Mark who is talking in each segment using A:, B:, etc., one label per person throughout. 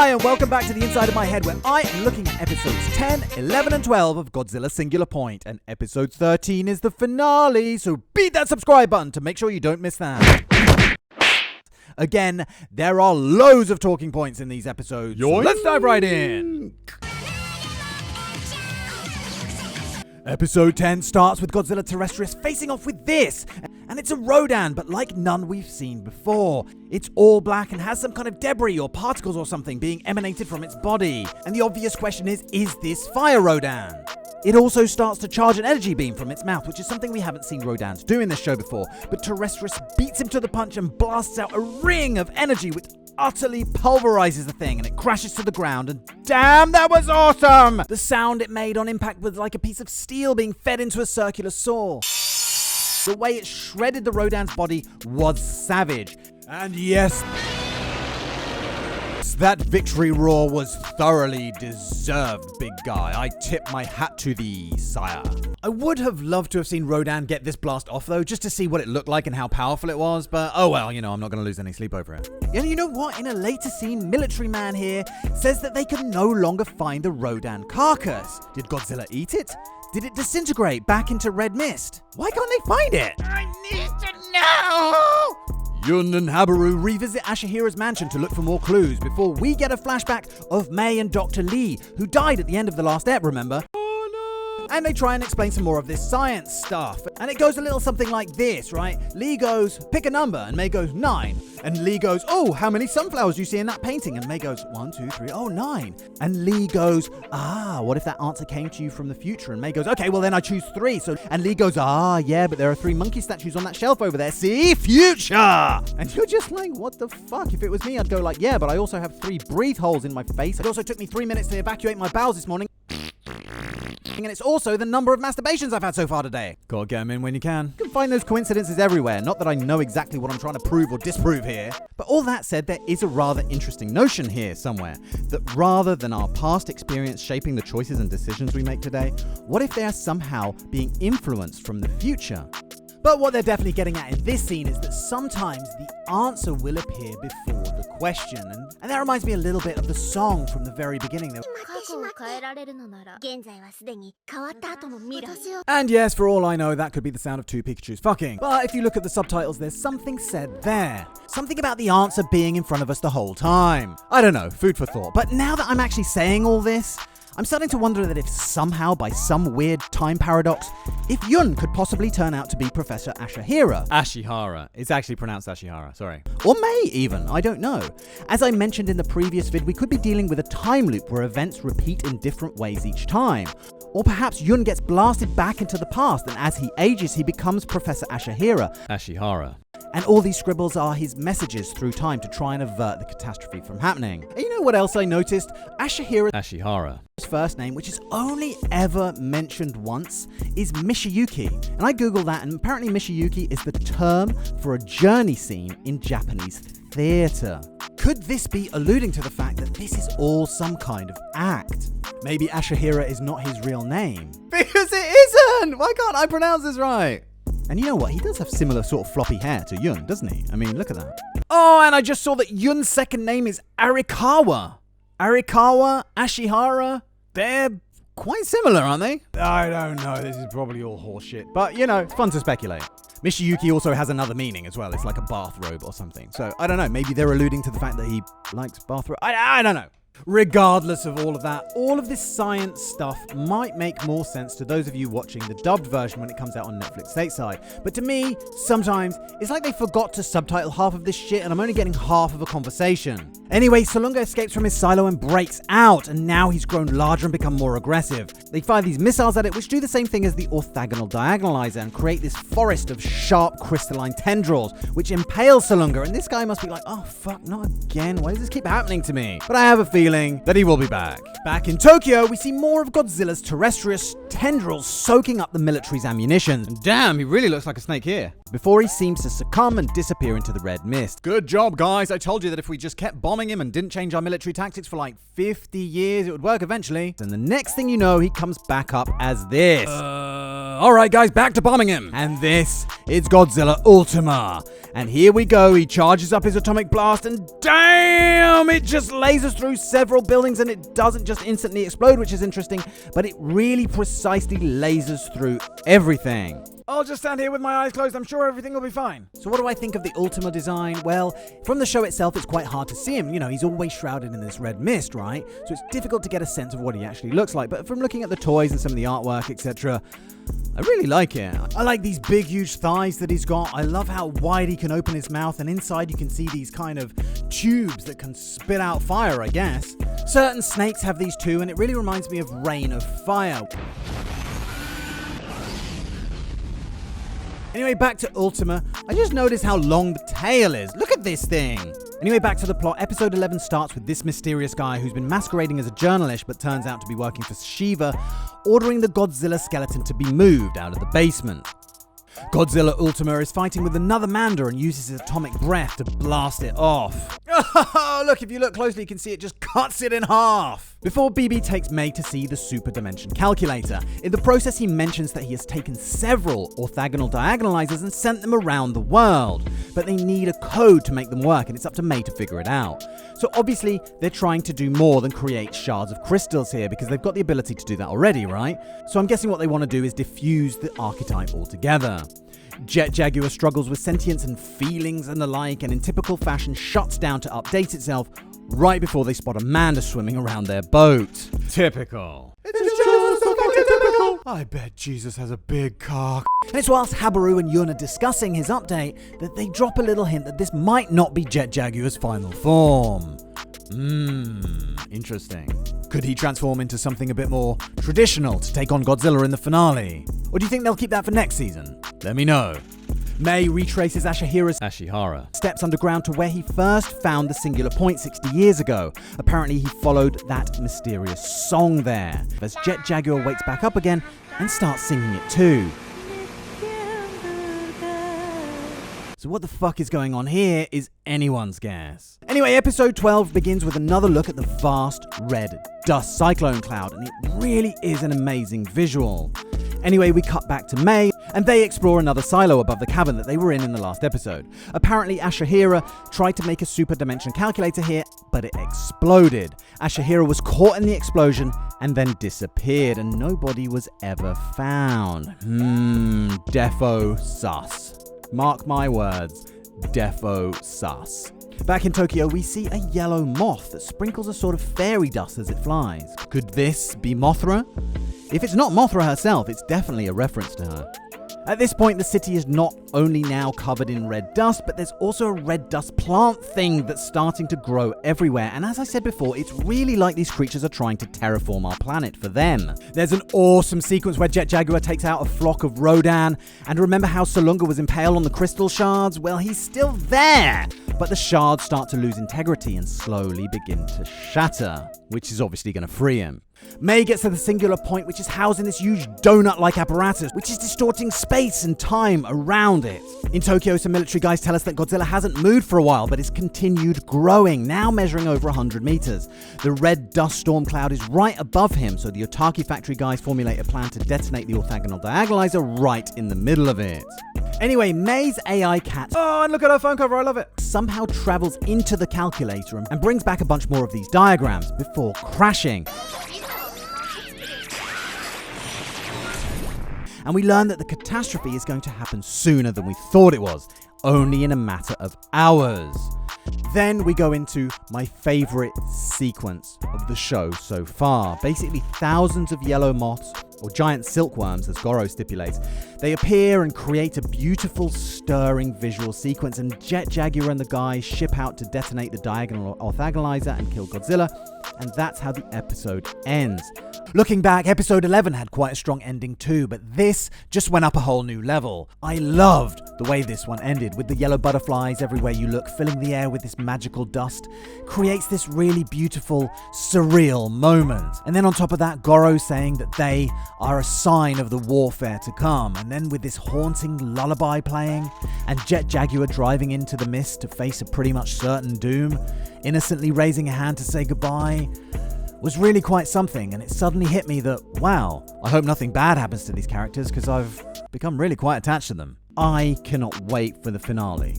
A: Hi, and welcome back to the Inside of My Head, where I am looking at episodes 10, 11, and 12 of Godzilla Singular Point, and episode 13 is the finale, so beat that subscribe button to make sure you don't miss that. Again, there are loads of talking points in these episodes, so let's dive right in. Episode 10 starts with Godzilla Terrestrius facing off with this, and it's a Rodan, but like none we've seen before. It's all black and has some kind of debris or particles or something being emanated from its body. And the obvious question is this Fire Rodan? It also starts to charge an energy beam from its mouth, which is something we haven't seen Rodans do in this show before, but Terrestrius beats him to the punch and blasts out a ring of energy which utterly pulverizes the thing, and it crashes to the ground, and damn, that was awesome! The sound it made on impact was like a piece of steel being fed into a circular saw. The way it shredded the Rodan's body was savage. And yes, that victory roar was thoroughly deserved, big guy. I tip my hat to thee, sire. I would have loved to have seen Rodan get this blast off, though, just to see what it looked like and how powerful it was, but oh well, I'm not going to lose any sleep over it. And you know what? In a later scene, Military Man here says that they can no longer find the Rodan carcass. Did Godzilla eat it? Did it disintegrate back into red mist? Why can't they find it? I need to know! Yun and Habaru revisit Ashihara's mansion to look for more clues before we get a flashback of May and Dr. Lee, who died at the end of the last ep, remember? And they try and explain some more of this science stuff. And it goes a little something like this, right? Lee goes, pick a number, and May goes, 9. And Lee goes, oh, how many sunflowers do you see in that painting? And May goes, 1, 2, 3, oh, 9. And Lee goes, what if that answer came to you from the future? And May goes, okay, well then I choose 3. And Lee goes, yeah, but there are 3 monkey statues on that shelf over there. See? Future! And you're just like, what the fuck? If it was me, I'd go like, yeah, but I also have 3 breathe holes in my face. It also took me 3 minutes to evacuate my bowels this morning. And it's also the number of masturbations I've had so far today. Gotta get them in when you can. You can find those coincidences everywhere. Not that I know exactly what I'm trying to prove or disprove here. But all that said, there is a rather interesting notion here somewhere. That rather than our past experience shaping the choices and decisions we make today, what if they are somehow being influenced from the future? But what they're definitely getting at in this scene is that sometimes the answer will appear before the question. And that reminds me a little bit of the song from the very beginning. And yes, for all I know, that could be the sound of 2 Pikachus fucking. But if you look at the subtitles, there's something said there. Something about the answer being in front of us the whole time. I don't know, food for thought. But now that I'm actually saying all this, I'm starting to wonder that if somehow, by some weird time paradox, if Yun could possibly turn out to be Professor Ashihara. Ashihara. It's actually pronounced Ashihara, sorry. Or May, even. I don't know. As I mentioned in the previous vid, we could be dealing with a time loop where events repeat in different ways each time. Or perhaps Yun gets blasted back into the past, and as he ages, he becomes Professor Ashihara. Ashihara. And all these scribbles are his messages through time to try and avert the catastrophe from happening. And you know what else I noticed? Ashihara's first name, which is only ever mentioned once, is Mishiyuki. And I googled that, and apparently Mishiyuki is the term for a journey scene in Japanese theatre. Could this be alluding to the fact that this is all some kind of act? Maybe Ashihara is not his real name. Because it isn't! Why can't I pronounce this right? And you know what? He does have similar sort of floppy hair to Yun, doesn't he? I mean, look at that. Oh, and I just saw that Yun's second name is Arikawa. Arikawa, Ashihara, they're quite similar, aren't they? I don't know. This is probably all horseshit. But, it's fun to speculate. Mishiyuki also has another meaning as well. It's like a bathrobe or something. So, I don't know. Maybe they're alluding to the fact that he likes bathrobe. I don't know. Regardless of all of that, all of this science stuff might make more sense to those of you watching the dubbed version when it comes out on Netflix stateside. But to me, sometimes, it's like they forgot to subtitle half of this shit and I'm only getting half of a conversation. Anyway, Salunga escapes from his silo and breaks out, and now he's grown larger and become more aggressive. They fire these missiles at it, which do the same thing as the orthogonal diagonalizer and create this forest of sharp crystalline tendrils, which impale Salunga, and this guy must be like, oh fuck, not again, why does this keep happening to me? But I have a feeling that he will be back. Back in Tokyo, we see more of Godzilla's terrestrious tendrils soaking up the military's ammunition. And damn, he really looks like a snake here. Before he seems to succumb and disappear into the red mist. Good job, guys. I told you that if we just kept bombing him and didn't change our military tactics for like 50 years, it would work eventually. And the next thing you know, he comes back up as this. Alright guys, back to bombing him. And this is Godzilla Ultima. And here we go, he charges up his atomic blast and damn, it just lasers through several buildings and it doesn't just instantly explode, which is interesting, but it really precisely lasers through everything. I'll just stand here with my eyes closed, I'm sure everything will be fine. So what do I think of the Ultima design? Well, from the show itself, it's quite hard to see him. You know, he's always shrouded in this red mist, right? So it's difficult to get a sense of what he actually looks like. But from looking at the toys and some of the artwork, etc., I really like it. I like these big, huge thighs that he's got. I love how wide he can open his mouth, and inside you can see these kind of tubes that can spit out fire, I guess. Certain snakes have these too, and it really reminds me of Rain of Fire. Anyway, back to Ultima. I just noticed how long the tail is. Look at this thing. Anyway, back to the plot. Episode 11 starts with this mysterious guy who's been masquerading as a journalist but turns out to be working for Shiva, ordering the Godzilla skeleton to be moved out of the basement. Godzilla Ultima is fighting with another Manda and uses his atomic breath to blast it off. Oh, look, if you look closely, you can see it just cuts it in half. Before BB takes May to see the super dimension calculator. In the process, he mentions that he has taken several orthogonal diagonalizers and sent them around the world. But they need a code to make them work, and it's up to May to figure it out. So obviously, they're trying to do more than create shards of crystals here, because they've got the ability to do that already, right? So I'm guessing what they want to do is diffuse the archetype altogether. Jet Jaguar struggles with sentience and feelings and the like, and in typical fashion shuts down to update itself right before they spot a Manda swimming around their boat. Typical. It's just so fucking typical. I bet Jesus has a big cock. And it's whilst Habaru and Yun are discussing his update that they drop a little hint that this might not be Jet Jaguar's final form. Interesting. Could he transform into something a bit more traditional to take on Godzilla in the finale? Or do you think they'll keep that for next season? Let me know. May retraces Ashihara steps underground to where he first found the singular point 60 years ago. Apparently he followed that mysterious song there, as Jet Jaguar wakes back up again and starts singing it too. So what the fuck is going on here is anyone's guess. Anyway, episode 12 begins with another look at the vast red dust cyclone cloud, and it really is an amazing visual. Anyway, we cut back to May, and they explore another silo above the cavern that they were in the last episode. Apparently, Ashihara tried to make a super dimension calculator here, but it exploded. Ashihara was caught in the explosion and then disappeared, and nobody was ever found. Defo sus. Mark my words, defo sus. Back in Tokyo, we see a yellow moth that sprinkles a sort of fairy dust as it flies. Could this be Mothra? If it's not Mothra herself, it's definitely a reference to her. At this point, the city is not only now covered in red dust, but there's also a red dust plant thing that's starting to grow everywhere. And as I said before, it's really like these creatures are trying to terraform our planet for them. There's an awesome sequence where Jet Jaguar takes out a flock of Rodan. And remember how Salunga was impaled on the crystal shards? Well, he's still there. But the shards start to lose integrity and slowly begin to shatter, which is obviously going to free him. May gets to the singular point, which is housed in this huge donut-like apparatus, which is distorting space and time around it. In Tokyo, some military guys tell us that Godzilla hasn't moved for a while, but it's continued growing, now measuring over 100 meters. The red dust storm cloud is right above him, so the Otaki factory guys formulate a plan to detonate the orthogonal diagonalizer right in the middle of it. Anyway, May's AI cat, oh, and look at her phone cover, I love it, somehow travels into the calculator and brings back a bunch more of these diagrams before crashing. And we learn that the catastrophe is going to happen sooner than we thought it was, only in a matter of hours. Then we go into my favorite sequence of the show so far. Basically, thousands of yellow moths, or giant silkworms as Goro stipulates, they appear and create a beautiful, stirring visual sequence, and Jet Jaguar and the guys ship out to detonate the diagonal orthogonalizer and kill Godzilla, and that's how the episode ends. Looking back, episode 11 had quite a strong ending too, but this just went up a whole new level. I loved the way this one ended, with the yellow butterflies everywhere you look, filling the air with this magical dust. Creates this really beautiful, surreal moment. And then on top of that, Goro saying that they are a sign of the warfare to come. And then with this haunting lullaby playing, and Jet Jaguar driving into the mist to face a pretty much certain doom, innocently raising a hand to say goodbye. was really quite something, and it suddenly hit me that, wow, I hope nothing bad happens to these characters because I've become really quite attached to them. I cannot wait for the finale.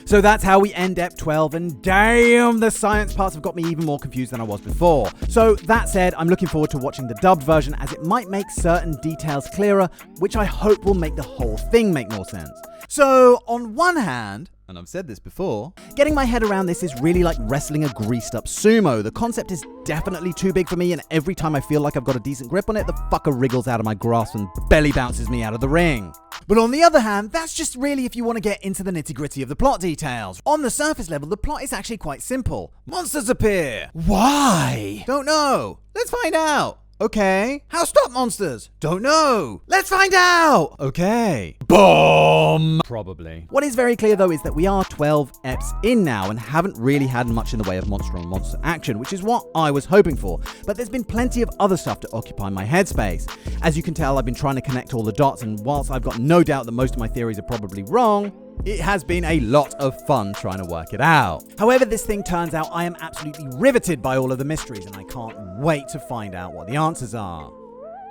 A: So that's how we end Ep 12, and damn, the science parts have got me even more confused than I was before. So that said, I'm looking forward to watching the dubbed version as it might make certain details clearer, which I hope will make the whole thing make more sense. So on one hand, and I've said this before, getting my head around this is really like wrestling a greased up sumo. The concept is definitely too big for me, and every time I feel like I've got a decent grip on it, the fucker wriggles out of my grasp and belly bounces me out of the ring. But on the other hand, that's just really if you want to get into the nitty-gritty of the plot details. On the surface level, the plot is actually quite simple. Monsters appear. Why? Don't know. Let's find out. Okay. How stop monsters? Don't know. Let's find out. Okay. Boom. Probably. What is very clear though is that we are 12 eps in now and haven't really had much in the way of monster on monster action, which is what I was hoping for. But there's been plenty of other stuff to occupy my headspace. As you can tell, I've been trying to connect all the dots, and whilst I've got no doubt that most of my theories are probably wrong, it has been a lot of fun trying to work it out. However this thing turns out, I am absolutely riveted by all of the mysteries, and I can't wait to find out what the answers are.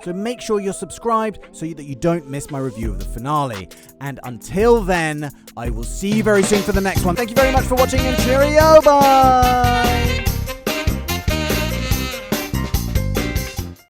A: So make sure you're subscribed so that you don't miss my review of the finale. And until then, I will see you very soon for the next one. Thank you very much for watching, and cheerio, bye!